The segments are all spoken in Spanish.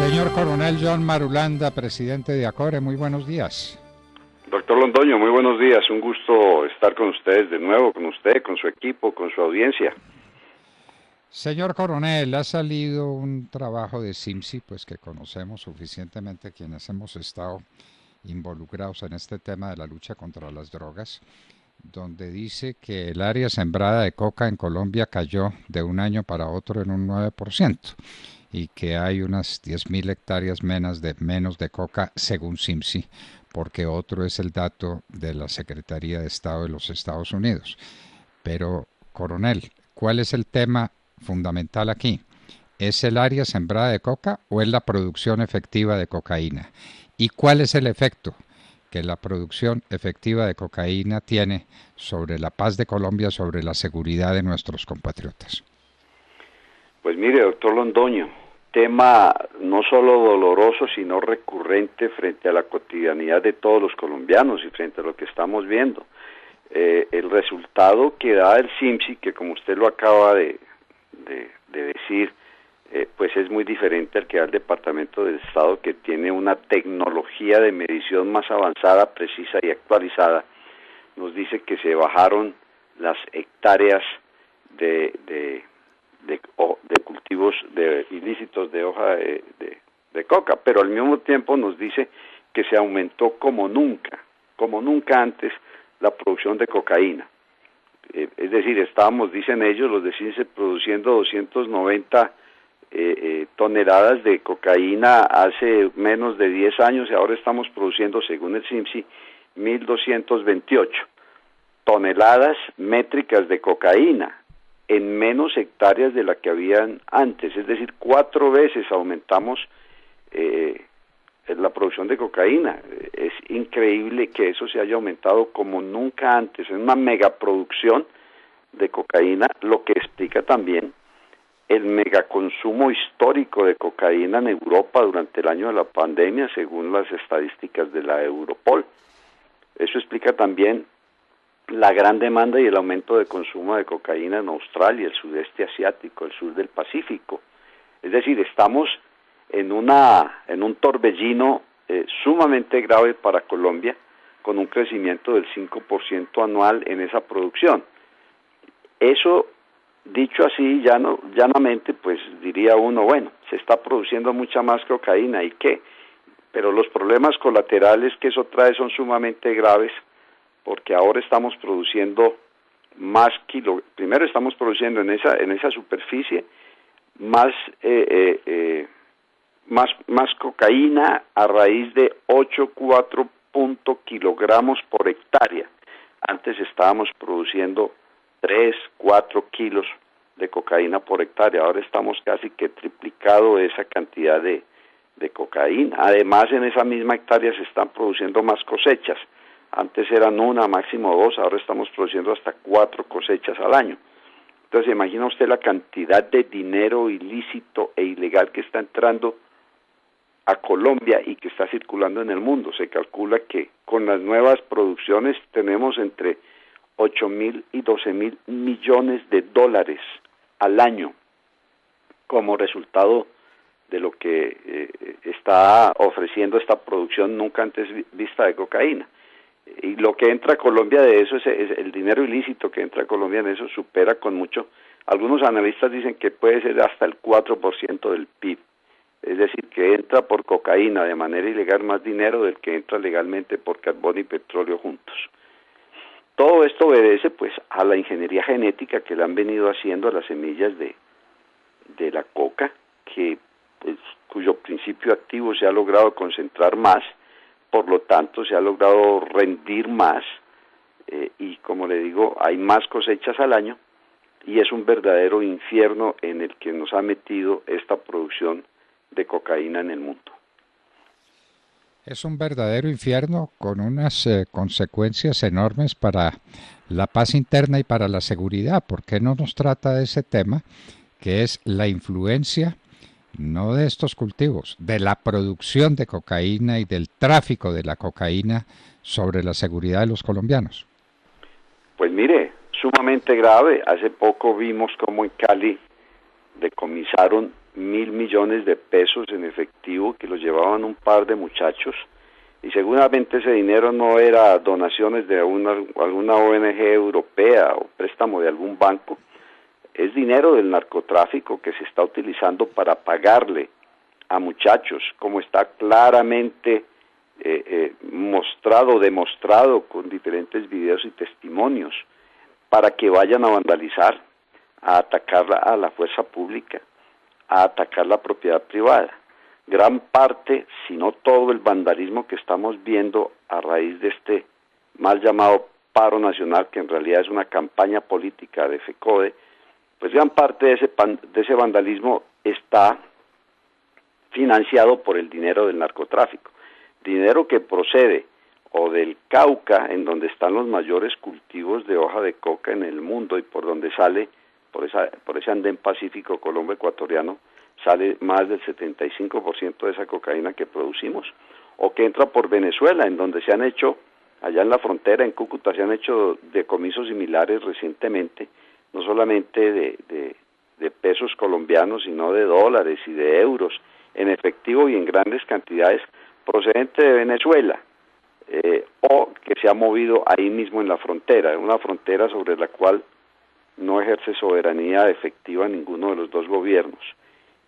Señor Coronel John Marulanda, presidente de ACORE, muy buenos días. Doctor Londoño, muy buenos días. Un gusto estar con ustedes de nuevo, con usted, con su equipo, con su audiencia. Señor Coronel, ha salido un trabajo de CIMSI, pues que conocemos suficientemente quienes hemos estado involucrados en este tema de la lucha contra las drogas, donde dice que el área sembrada de coca en Colombia cayó de un año para otro en un 9%. Y que hay unas 10.000 hectáreas menos de coca según CIMSI, porque otro es el dato de la Secretaría de Estado de los Estados Unidos. Pero, coronel, ¿cuál es el tema fundamental aquí? ¿Es el área sembrada de coca o es la producción efectiva de cocaína? ¿Y cuál es el efecto que la producción efectiva de cocaína tiene sobre la paz de Colombia, sobre la seguridad de nuestros compatriotas? Pues mire, doctor Londoño, tema no solo doloroso, sino recurrente frente a la cotidianidad de todos los colombianos y frente a lo que estamos viendo. El resultado que da el CIMSI, que como usted lo acaba de decir, pues es muy diferente al que da el Departamento del Estado, que tiene una tecnología de medición más avanzada, precisa y actualizada. Nos dice que se bajaron las hectáreas de cultivos ilícitos de hoja de coca, pero al mismo tiempo nos dice que se aumentó como nunca antes la producción de cocaína. Es decir, estábamos, dicen ellos, los de CIMSI, produciendo 290 toneladas de cocaína hace menos de 10 años y ahora estamos produciendo, según el CIMSI, 1.228 toneladas métricas de cocaína en menos hectáreas de la que habían antes, es decir, 4 veces aumentamos la producción de cocaína. Es increíble que eso se haya aumentado como nunca antes, es una megaproducción de cocaína, lo que explica también el megaconsumo histórico de cocaína en Europa durante el año de la pandemia, según las estadísticas de la Europol. Eso explica también la gran demanda y el aumento de consumo de cocaína en Australia, el sudeste asiático, el sur del Pacífico. Es decir, estamos en un torbellino sumamente grave para Colombia, con un crecimiento del 5% anual en esa producción. Eso, dicho así, llanamente, pues diría uno, bueno, se está produciendo mucha más cocaína, ¿y qué? Pero los problemas colaterales que eso trae son sumamente graves, porque ahora estamos produciendo primero estamos produciendo en esa superficie más cocaína a raíz de 8,4 kilogramos por hectárea. Antes estábamos produciendo 3, 4 kilos de cocaína por hectárea, ahora estamos casi que triplicado esa cantidad de cocaína. Además, en esa misma hectárea se están produciendo más cosechas. Antes eran una, máximo 2, ahora estamos produciendo hasta 4 cosechas al año. Entonces, imagina usted la cantidad de dinero ilícito e ilegal que está entrando a Colombia y que está circulando en el mundo. Se calcula que con las nuevas producciones tenemos entre 8.000 y 12.000 millones de dólares al año como resultado de lo que está ofreciendo esta producción nunca antes vista de cocaína. Y lo que entra a Colombia de eso es el dinero ilícito que entra a Colombia en eso supera con mucho. Algunos analistas dicen que puede ser hasta el 4% del PIB. Es decir, que entra por cocaína de manera ilegal más dinero del que entra legalmente por carbón y petróleo juntos. Todo esto obedece pues a la ingeniería genética que le han venido haciendo a las semillas de la coca, cuyo principio activo se ha logrado concentrar más, por lo tanto se ha logrado rendir más y como le digo, hay más cosechas al año y es un verdadero infierno en el que nos ha metido esta producción de cocaína en el mundo. Es un verdadero infierno con unas consecuencias enormes para la paz interna y para la seguridad. ¿Por qué no nos trata de ese tema, que es la influencia, no de estos cultivos, de la producción de cocaína y del tráfico de la cocaína sobre la seguridad de los colombianos? Pues mire, sumamente grave. Hace poco vimos cómo en Cali decomisaron 1.000 millones de pesos en efectivo que los llevaban un par de muchachos, y seguramente ese dinero no era donaciones de alguna ONG europea o préstamo de algún banco, es dinero del narcotráfico que se está utilizando para pagarle a muchachos, como está claramente demostrado con diferentes videos y testimonios, para que vayan a vandalizar, a atacar a la fuerza pública, a atacar la propiedad privada. Gran parte, si no todo el vandalismo que estamos viendo a raíz de este mal llamado paro nacional, que en realidad es una campaña política de FECODE, pues gran parte de ese vandalismo está financiado por el dinero del narcotráfico, dinero que procede o del Cauca, en donde están los mayores cultivos de hoja de coca en el mundo y por donde sale, por ese andén pacífico colombo-ecuatoriano, sale más del 75% de esa cocaína que producimos, o que entra por Venezuela, en donde se han hecho, allá en la frontera, en Cúcuta, se han hecho decomisos similares recientemente, no solamente de pesos colombianos, sino de dólares y de euros, en efectivo y en grandes cantidades, procedente de Venezuela, o que se ha movido ahí mismo en la frontera, una frontera sobre la cual no ejerce soberanía efectiva ninguno de los dos gobiernos.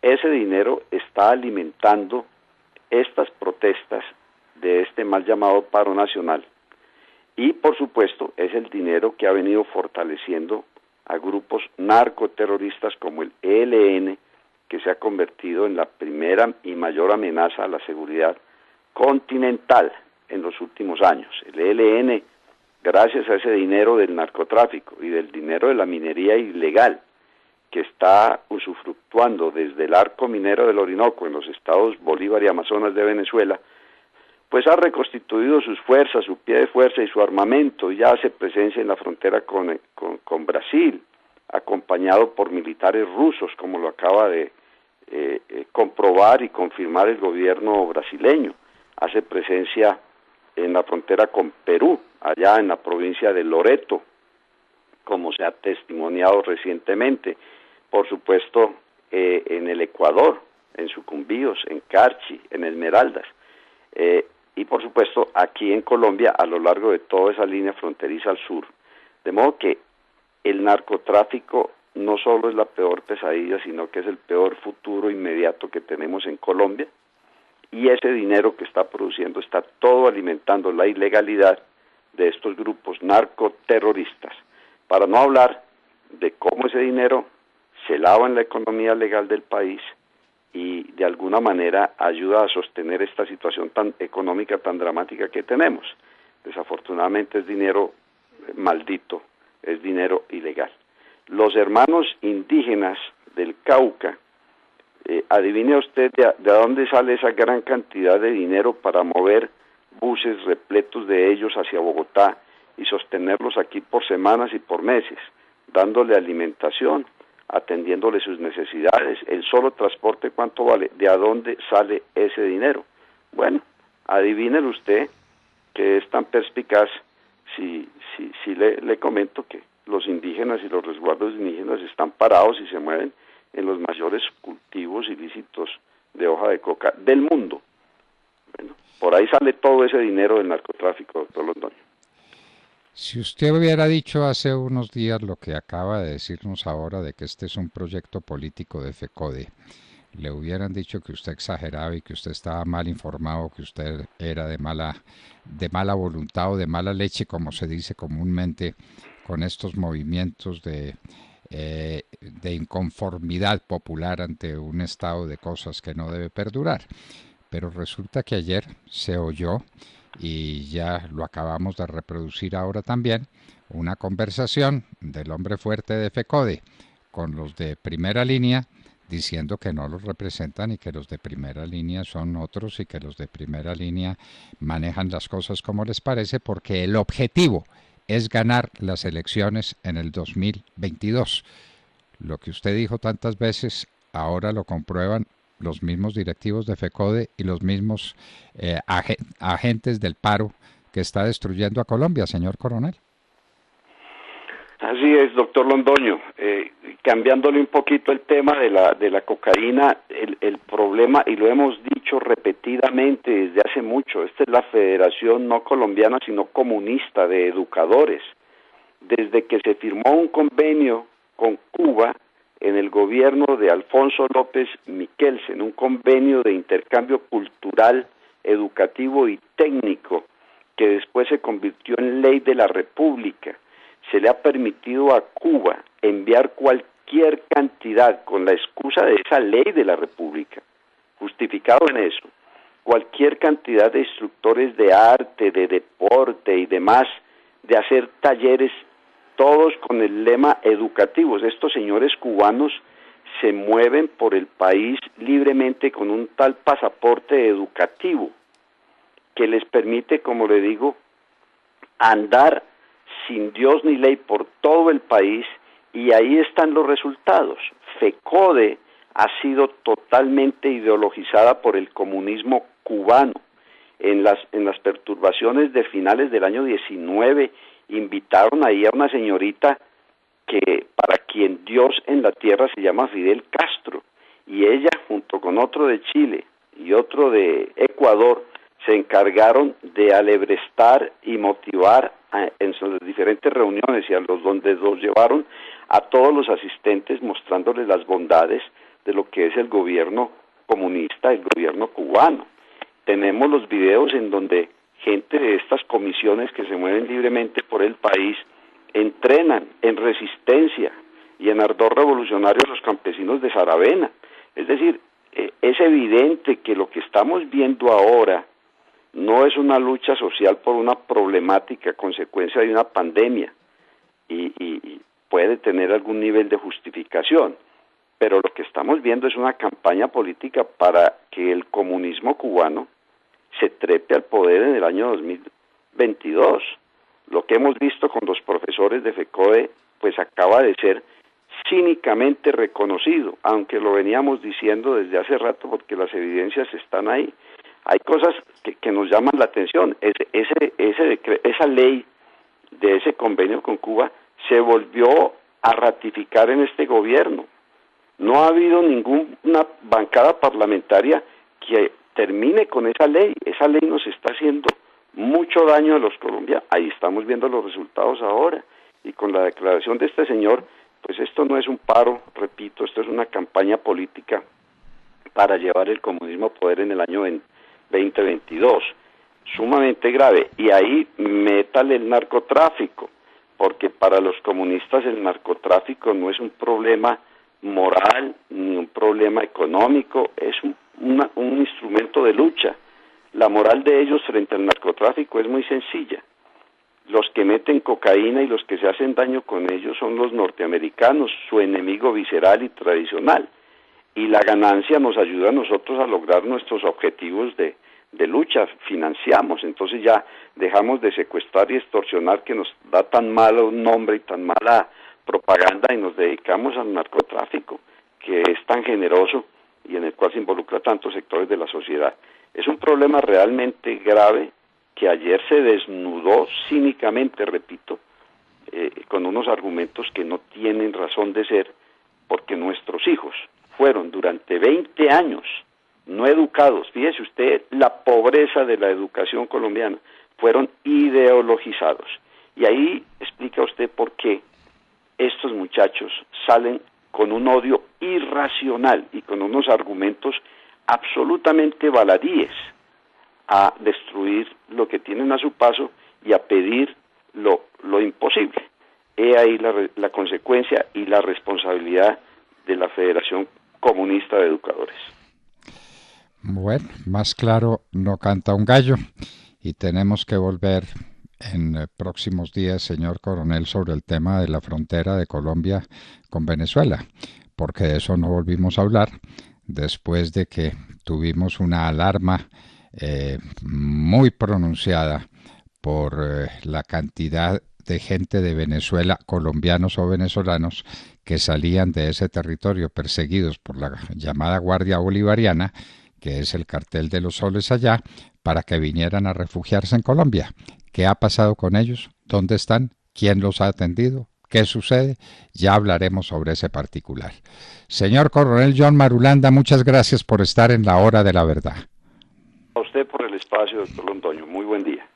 Ese dinero está alimentando estas protestas de este mal llamado paro nacional y, por supuesto, es el dinero que ha venido fortaleciendo a grupos narcoterroristas como el ELN, que se ha convertido en la primera y mayor amenaza a la seguridad continental en los últimos años. El ELN, gracias a ese dinero del narcotráfico y del dinero de la minería ilegal, que está usufructuando desde el arco minero del Orinoco en los estados Bolívar y Amazonas de Venezuela, pues ha reconstituido sus fuerzas, su pie de fuerza y su armamento, y ya hace presencia en la frontera con Brasil, acompañado por militares rusos, como lo acaba de comprobar y confirmar el gobierno brasileño. Hace presencia en la frontera con Perú, allá en la provincia de Loreto, como se ha testimoniado recientemente. Por supuesto, en el Ecuador, en Sucumbíos, en Carchi, en Esmeraldas, y por supuesto aquí en Colombia a lo largo de toda esa línea fronteriza al sur. De modo que el narcotráfico no solo es la peor pesadilla, sino que es el peor futuro inmediato que tenemos en Colombia, y ese dinero que está produciendo está todo alimentando la ilegalidad de estos grupos narcoterroristas, para no hablar de cómo ese dinero se lava en la economía legal del país y de alguna manera ayuda a sostener esta situación tan económica, tan dramática que tenemos. Desafortunadamente es dinero maldito, es dinero ilegal. Los hermanos indígenas del Cauca, adivine usted de dónde sale esa gran cantidad de dinero para mover buses repletos de ellos hacia Bogotá y sostenerlos aquí por semanas y por meses, dándole alimentación, atendiéndole sus necesidades. El solo transporte, ¿cuánto vale? ¿De a dónde sale ese dinero? Bueno, adivínelo usted, que es tan perspicaz, si le comento que los indígenas y los resguardos indígenas están parados y se mueven en los mayores cultivos ilícitos de hoja de coca del mundo. Bueno, por ahí sale todo ese dinero del narcotráfico, doctor Londoño. Si usted hubiera dicho hace unos días lo que acaba de decirnos ahora de que este es un proyecto político de FECODE, le hubieran dicho que usted exageraba y que usted estaba mal informado, que usted era de mala voluntad o de mala leche, como se dice comúnmente, con estos movimientos de inconformidad popular ante un estado de cosas que no debe perdurar. Pero resulta que ayer se oyó, y ya lo acabamos de reproducir ahora también, una conversación del hombre fuerte de FECODE con los de primera línea, diciendo que no los representan y que los de primera línea son otros y que los de primera línea manejan las cosas como les parece, porque el objetivo es ganar las elecciones en el 2022. Lo que usted dijo tantas veces, ahora lo comprueban los mismos directivos de FECODE y los mismos agentes del paro que está destruyendo a Colombia, señor coronel. Así es, doctor Londoño. Cambiándole un poquito el tema de la cocaína, el problema, y lo hemos dicho repetidamente desde hace mucho, esta es la Federación no colombiana, sino comunista de educadores. Desde que se firmó un convenio con Cuba en el gobierno de Alfonso López Miquelsen, un convenio de intercambio cultural, educativo y técnico, que después se convirtió en ley de la República, se le ha permitido a Cuba enviar cualquier cantidad con la excusa de esa ley de la República, justificado en eso, cualquier cantidad de instructores de arte, de deporte y demás, de hacer talleres, todos con el lema educativos. Estos señores cubanos se mueven por el país libremente con un tal pasaporte educativo que les permite, como le digo, andar sin Dios ni ley por todo el país, y ahí están los resultados. FECODE ha sido totalmente ideologizada por el comunismo cubano. En las perturbaciones de finales del año 19 invitaron ahí a una señorita que para quien Dios en la tierra se llama Fidel Castro, y ella junto con otro de Chile y otro de Ecuador se encargaron de alebrestar y motivar en sus diferentes reuniones, y a donde los llevaron a todos los asistentes mostrándoles las bondades de lo que es el gobierno comunista, el gobierno cubano. Tenemos los videos en donde gente de estas comisiones que se mueven libremente por el país entrenan en resistencia y en ardor revolucionario a los campesinos de Saravena. Es decir, es evidente que lo que estamos viendo ahora no es una lucha social por una problemática consecuencia de una pandemia y puede tener algún nivel de justificación, pero lo que estamos viendo es una campaña política para que el comunismo cubano se trepe al poder en el año 2022. Lo que hemos visto con los profesores de FECODE pues acaba de ser cínicamente reconocido, aunque lo veníamos diciendo desde hace rato porque las evidencias están ahí. Hay cosas que nos llaman la atención. Esa ley de ese convenio con Cuba se volvió a ratificar en este gobierno. No ha habido ninguna bancada parlamentaria que termine con esa ley. Esa ley nos está haciendo mucho daño a los colombianos. Ahí estamos viendo los resultados ahora. Y con la declaración de este señor, pues esto no es un paro, repito, esto es una campaña política para llevar el comunismo a poder en el año 2022. Sumamente grave. Y ahí métale el narcotráfico, porque para los comunistas el narcotráfico no es un problema moral ni un problema económico, es un instrumento de lucha. La moral de ellos frente al narcotráfico es muy sencilla. Los que meten cocaína y los que se hacen daño con ellos son los norteamericanos, su enemigo visceral y tradicional. Y la ganancia nos ayuda a nosotros a lograr nuestros objetivos de lucha, financiamos, entonces ya dejamos de secuestrar y extorsionar, que nos da tan malo nombre y tan mala propaganda, y nos dedicamos al narcotráfico, que es tan generoso y en el cual se involucra tantos sectores de la sociedad. Es un problema realmente grave que ayer se desnudó cínicamente, repito, con unos argumentos que no tienen razón de ser, porque nuestros hijos fueron durante 20 años no educados. Fíjese usted la pobreza de la educación colombiana, fueron ideologizados. Y ahí explica usted por qué estos muchachos salen con un odio irracional y con unos argumentos absolutamente baladíes a destruir lo que tienen a su paso y a pedir lo imposible. He ahí la consecuencia y la responsabilidad de la Federación Comunista de Educadores. Bueno, más claro no canta un gallo, y tenemos que volver en próximos días, señor coronel, sobre el tema de la frontera de Colombia con Venezuela, porque de eso no volvimos a hablar después de que tuvimos una alarma muy pronunciada por la cantidad de gente de Venezuela, colombianos o venezolanos, que salían de ese territorio perseguidos por la llamada Guardia Bolivariana, que es el cartel de los soles allá, para que vinieran a refugiarse en Colombia. ¿Qué ha pasado con ellos? ¿Dónde están? ¿Quién los ha atendido? ¿Qué sucede? Ya hablaremos sobre ese particular. Señor Coronel John Marulanda, muchas gracias por estar en la hora de la verdad. A usted por el espacio, doctor Londoño. Muy buen día.